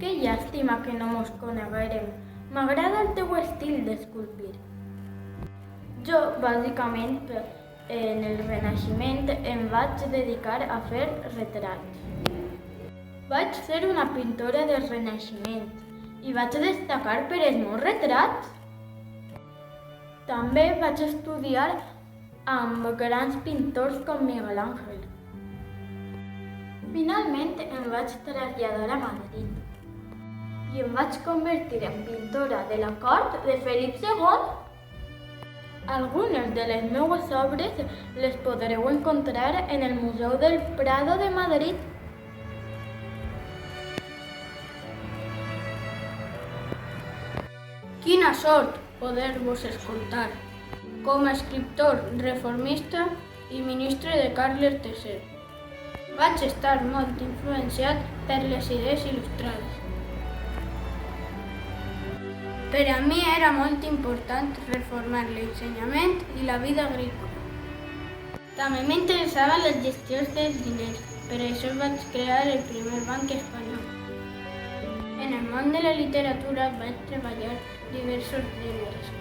Que llàstima que no mos coneguérem. M'agrada el teu estil d'esculpir. Jo, bàsicament, en el Renaixement em vaig dedicar a fer retrats. Vaig ser una pintora del Renaixement i vaig destacar per els meus retrats. També vaig estudiar amb grans pintors com Miguel Ángel. Finalment em vaig traslladar a Madrid i em vaig convertir en pintora de la cort de Felip II. Algunes de les meves obres les podreu encontrar en el Museu del Prado de Madrid. Quina sort poder-vos escoltar, com a escriptor reformista i ministre de Carles III. Vaig estar molt influenciat per les idees il·lustrades. Per a mi era molt important reformar l'ensenyament i la vida agrícola. També m'interessaven les gestions dels diners, per això vaig crear el primer banc espanyol. En el món de la literatura vaig treballar diversos gèneres,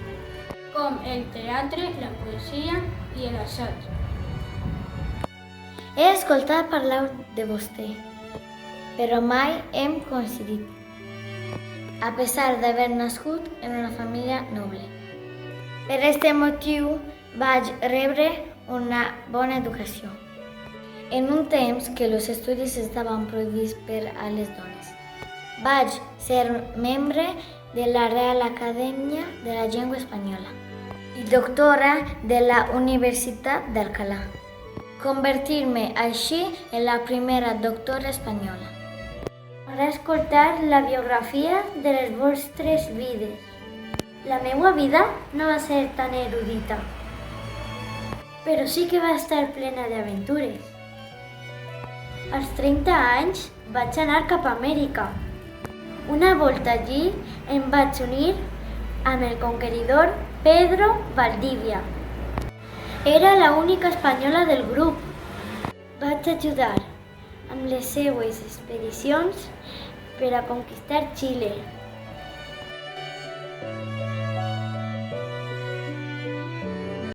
com el teatre, la poesia i l'assaig. He escoltat parlar de vostè, però mai hem coincidit, a pesar d'haver nascut en una família noble. Per aquest motiu vaig rebre una bona educació, en un temps que els estudis estaven prohibits per a les dones. Vaig ser membre de la Real Acadèmia de la Llengua Espanyola i doctora de la Universitat d'Alcalá, convertir-me així en la primera doctora espanyola. M'agrada escoltar la biografia de les vostres vides. La meva vida no va ser tan erudita, però sí que va estar plena d'aventures. Als 30 anys vaig anar cap a Amèrica. Una volta allí em vaig unir amb el conqueridor Pedro Valdivia. Era l'única espanyola del grup. Vaig ajudar amb les seues expedicions per a conquistar Xile.